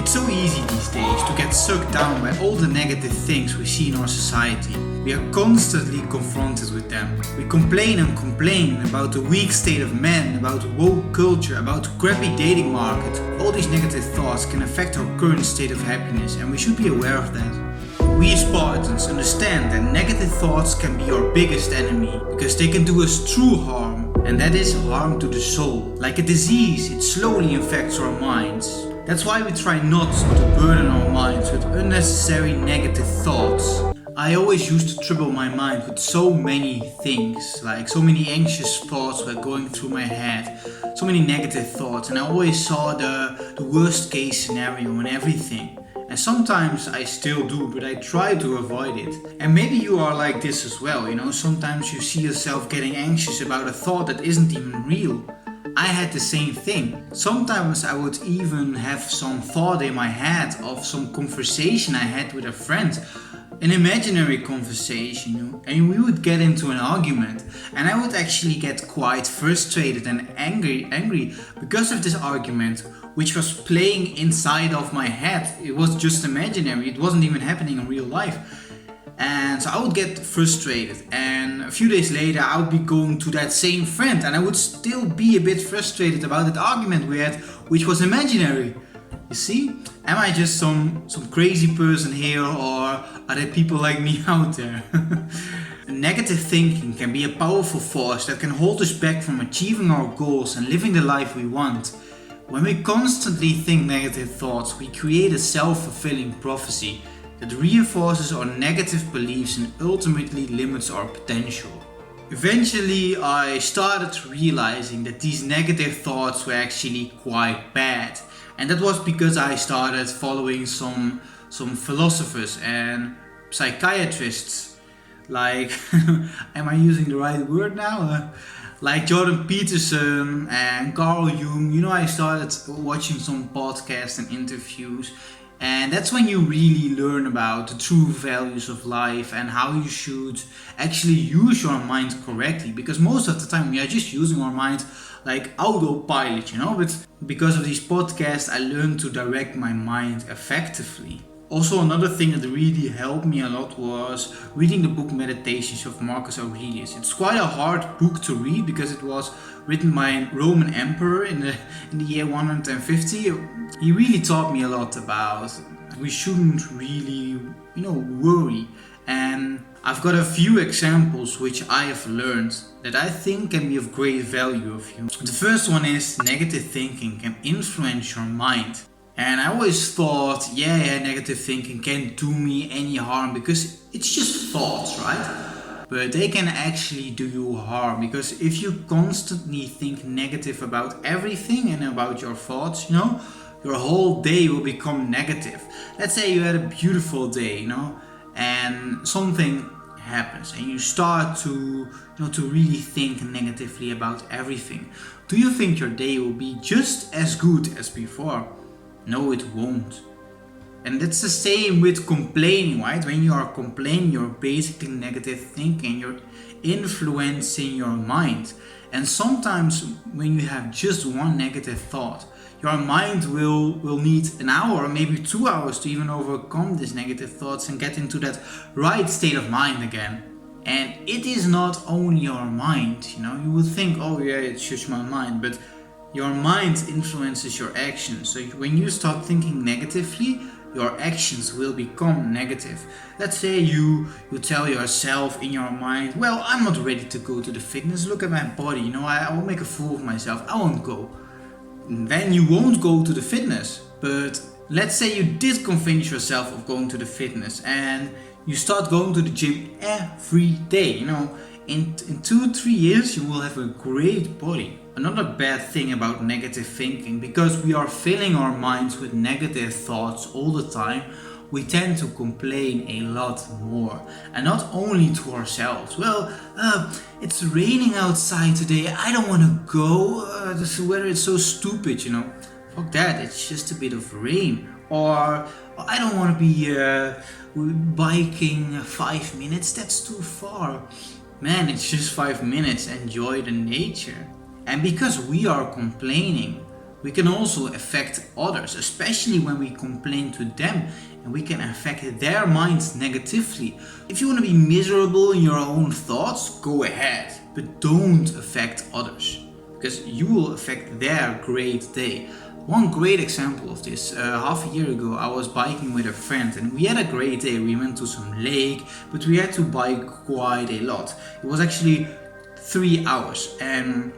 It's so easy these days to get sucked down by all the negative things we see in our society. We are constantly confronted with them. We complain and complain about the weak state of men, about woke culture, about the crappy dating market. All these negative thoughts can affect our current state of happiness, and we should be aware of that. We Spartans understand that negative thoughts can be our biggest enemy because they can do us true harm, and that is harm to the soul. Like a disease, it slowly infects our minds. That's why we try not to burden our minds with unnecessary negative thoughts. I always used to trouble my mind with so many things, like so many anxious thoughts were going through my head, so many negative thoughts, and I always saw the worst case scenario in everything. And sometimes I still do, but I try to avoid it. And maybe you are like this as well, sometimes you see yourself getting anxious about a thought that isn't even real. I had the same thing. Sometimes I would even have some thought in my head of some conversation I had with a friend, an imaginary conversation, and we would get into an argument, and I would actually get quite frustrated and angry because of this argument, which was playing inside of my head. It was just imaginary, it wasn't even happening in real life. And so I would get frustrated, and a few days later I would be going to that same friend and I would still be a bit frustrated about that argument we had, which was imaginary. You see? Am I just some crazy person here, or are there people like me out there? Negative thinking can be a powerful force that can hold us back from achieving our goals and living the life we want. When we constantly think negative thoughts, we create a self-fulfilling prophecy that reinforces our negative beliefs and ultimately limits our potential. Eventually, I started realizing that these negative thoughts were actually quite bad. And that was because I started following some philosophers and psychiatrists, like, am I using the right word now? Like Jordan Peterson and Carl Jung. I started watching some podcasts and interviews. And that's when you really learn about the true values of life and how you should actually use your mind correctly. Because most of the time we are just using our mind like autopilot, But because of these podcasts, I learned to direct my mind effectively. Also, another thing that really helped me a lot was reading the book Meditations of Marcus Aurelius. It's quite a hard book to read because it was written by a Roman emperor in the year 150. He really taught me a lot about we shouldn't really, worry. And I've got a few examples which I have learned that I think can be of great value of you. The first one is negative thinking can influence your mind. And I always thought, negative thinking can't do me any harm because it's just thoughts, right? But they can actually do you harm, because if you constantly think negative about everything and about your thoughts, your whole day will become negative. Let's say you had a beautiful day, and something happens and you start to really think negatively about everything. Do you think your day will be just as good as before? No, it won't. And that's the same with complaining, right? When you are complaining, you're basically negative thinking, you're influencing your mind. And sometimes when you have just one negative thought, your mind will need an hour or maybe 2 hours to even overcome these negative thoughts and get into that right state of mind again. And it is not only your mind, you would think, it's just my mind, but your mind influences your actions. So when you start thinking negatively, your actions will become negative. Let's say you tell yourself in your mind, well, I'm not ready to go to the fitness, look at my body, I will make a fool of myself, I won't go. And then you won't go to the fitness. But let's say you did convince yourself of going to the fitness and you start going to the gym every day, in 2-3 years you will have a great body. Another bad thing about negative thinking, because we are filling our minds with negative thoughts all the time, we tend to complain a lot more. And not only to ourselves. Well, it's raining outside today, I don't want to go, this weather is so stupid, Fuck that, it's just a bit of rain. Or I don't want to be biking 5 minutes, that's too far. Man, it's just 5 minutes, enjoy the nature. And because we are complaining, we can also affect others, especially when we complain to them, and we can affect their minds negatively. If you want to be miserable in your own thoughts, go ahead, but don't affect others, because you will affect their great day. One great example of this, half a year ago I was biking with a friend and we had a great day. We went to some lake, but we had to bike quite a lot. It was actually 3 hours, and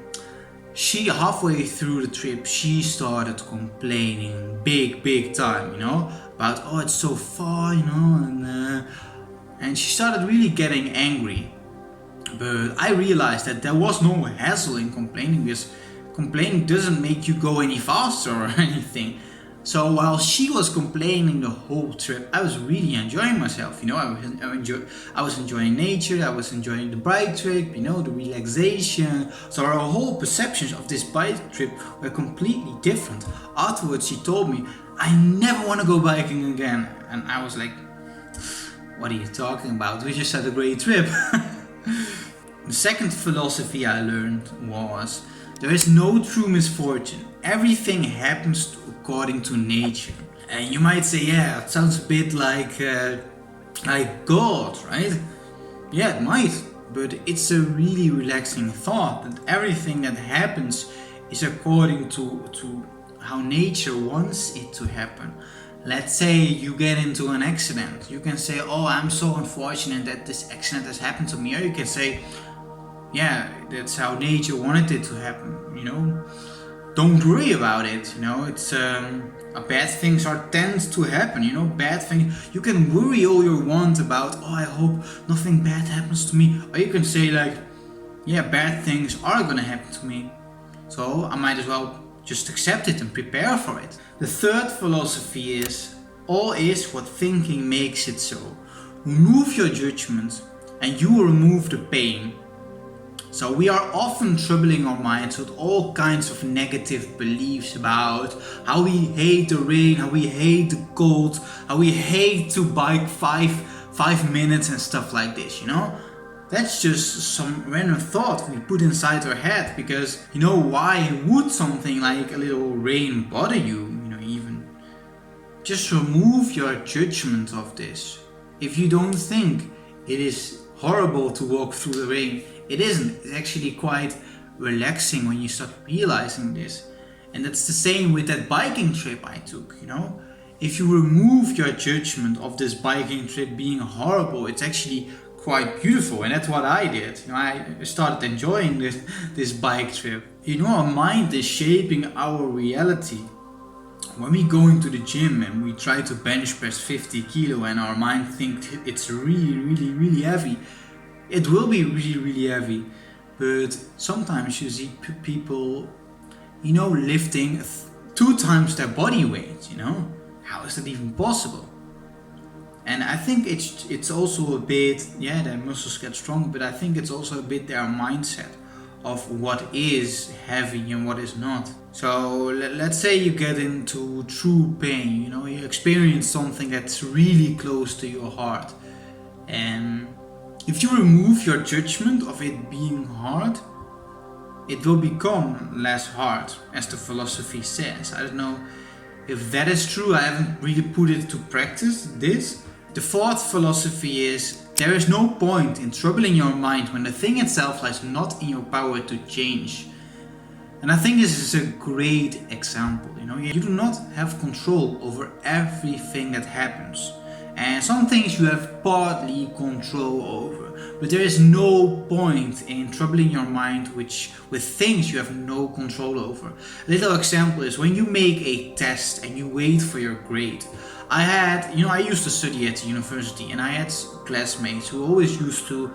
she, halfway through the trip, she started complaining big time, about, oh, it's so far, and she started really getting angry. But I realized that there was no hassle in complaining, because complaining doesn't make you go any faster or anything. So while she was complaining the whole trip, I was really enjoying myself. I was enjoying nature, I was enjoying the bike trip, the relaxation. So our whole perceptions of this bike trip were completely different. Afterwards, she told me, I never want to go biking again. And I was like, what are you talking about? We just had a great trip. The second philosophy I learned was, there is no true misfortune. Everything happens according to nature. And you might say, yeah, it sounds a bit like God, right? Yeah, it might, but it's a really relaxing thought that everything that happens is according to how nature wants it to happen. Let's say you get into an accident. You can say, oh, I'm so unfortunate that this accident has happened to me. Or you can say, yeah, that's how nature wanted it to happen, Don't worry about it, it's bad things tend to happen, bad things. You can worry all you want about, oh, I hope nothing bad happens to me. Or you can say like, yeah, bad things are gonna happen to me, so I might as well just accept it and prepare for it. The third philosophy is, all is what thinking makes it so. Remove your judgment and you will remove the pain. So we are often troubling our minds with all kinds of negative beliefs about how we hate the rain, how we hate the cold, how we hate to bike five minutes and stuff like this, That's just some random thought we put inside our head, because, why would something like a little rain bother you, even? Just remove your judgment of this. If you don't think it is horrible to walk through the rain, it isn't. It's actually quite relaxing when you start realizing this. And that's the same with that biking trip I took, If you remove your judgment of this biking trip being horrible, it's actually quite beautiful, and that's what I did. I started enjoying this bike trip. Our mind is shaping our reality. When we go into the gym and we try to bench press 50 kilo and our mind thinks it's really heavy, it will be really heavy. But sometimes you see people, lifting 2 times their body weight, How is that even possible? And I think it's also a bit, their muscles get stronger, but I think it's also a bit their mindset of what is heavy and what is not. So let's say you get into true pain, you experience something that's really close to your heart. And if you remove your judgment of it being hard, it will become less hard, as the philosophy says. I don't know if that is true. I haven't really put it to practice, this. The fourth philosophy is, there is no point in troubling your mind when the thing itself lies not in your power to change. And I think this is a great example. You do not have control over everything that happens. And some things you have partly control over. But there is no point in troubling your mind with things you have no control over. A little example is when you make a test and you wait for your grade. I used to study at the university, and I had classmates who always used to,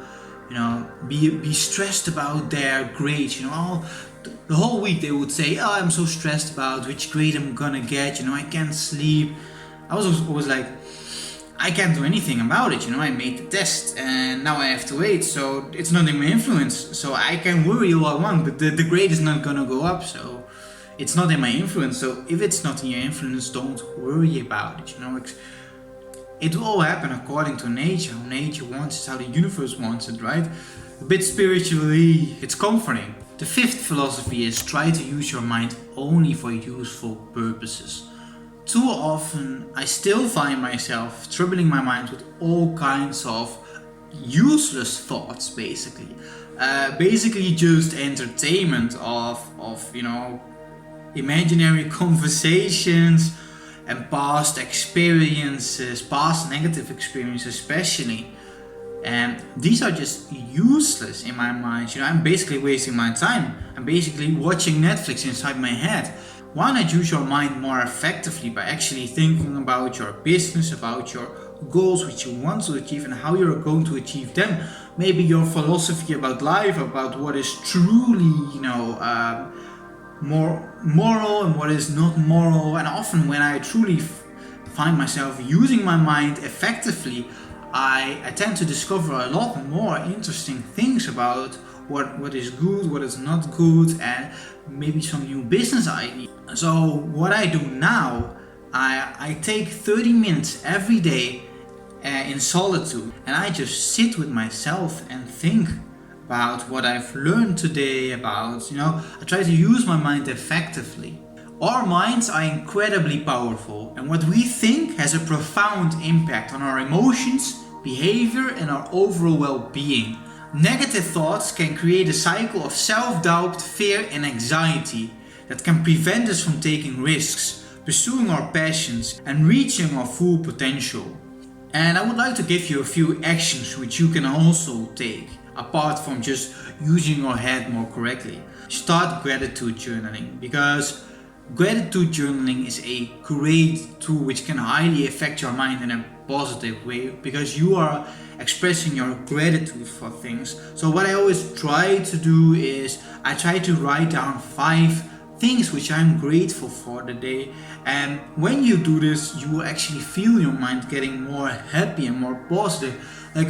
be stressed about their grades. The whole week they would say, oh, I'm so stressed about which grade I'm gonna get. I can't sleep. I was always like, I can't do anything about it. I made the test and now I have to wait. So it's not in my influence. So I can worry all I want, but the grade is not gonna go up. So it's not in my influence. So if it's not in your influence, don't worry about it. It will all happen according to nature. How nature wants it, how the universe wants it, right? A bit spiritually, it's comforting. The fifth philosophy is try to use your mind only for useful purposes. Too often I still find myself troubling my mind with all kinds of useless thoughts, basically just entertainment of imaginary conversations and past experiences, past negative experiences especially. And these are just useless in my mind. I'm basically wasting my time. I'm basically watching Netflix inside my head. Why not use your mind more effectively by actually thinking about your business, about your goals which you want to achieve and how you're going to achieve them? Maybe your philosophy about life, about what is truly, more moral and what is not moral. And often when I truly find myself using my mind effectively, I tend to discover a lot more interesting things about what is good, what is not good, and maybe some new business ideas. So what I do now, I take 30 minutes every day in solitude, and I just sit with myself and think about what I've learned today, I try to use my mind effectively. Our minds are incredibly powerful, and what we think has a profound impact on our emotions, behavior, and our overall well-being. Negative thoughts can create a cycle of self-doubt, fear, and anxiety that can prevent us from taking risks, pursuing our passions, and reaching our full potential. And I would like to give you a few actions which you can also take, apart from just using your head more correctly. Start gratitude journaling, because gratitude journaling is a great tool which can highly affect your mind in a positive way, because you are expressing your gratitude for things. So what I always try to do is I try to write down 5 things which I'm grateful for the day, and when you do this you will actually feel your mind getting more happy and more positive, like,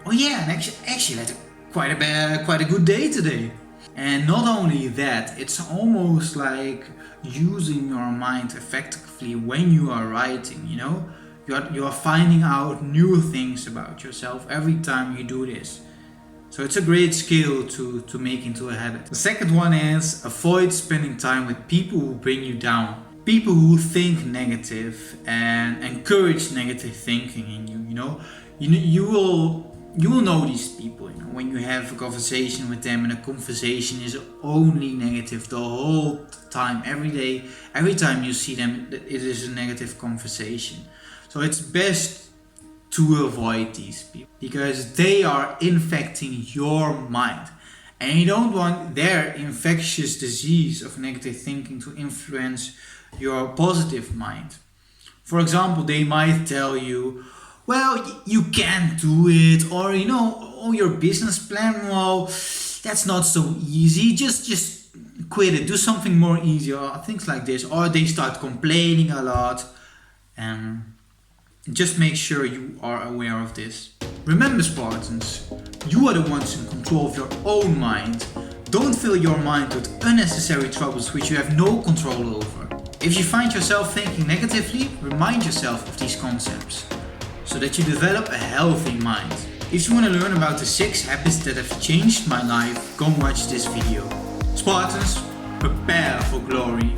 oh yeah, and actually I had quite a good day today. And not only that, it's almost like using your mind effectively when you are writing, you are finding out new things about yourself every time you do this. So it's a great skill to make into a habit. The second one is avoid spending time with people who bring you down. People who think negative and encourage negative thinking in you. You will know these people, when you have a conversation with them and the conversation is only negative the whole time, every day, every time you see them, it is a negative conversation. So it's best to avoid these people, because they are infecting your mind, and you don't want their infectious disease of negative thinking to influence your positive mind. For example, they might tell you, well, you can't do it, or your business plan, well, that's not so easy, just quit it, do something more easy, or things like this. Or they start complaining a lot, and just make sure you are aware of this. Remember, Spartans, you are the ones in control of your own mind. Don't fill your mind with unnecessary troubles which you have no control over. If you find yourself thinking negatively, remind yourself of these concepts, so that you develop a healthy mind. If you want to learn about the 6 habits that have changed my life, go watch this video. Spartans, prepare for glory.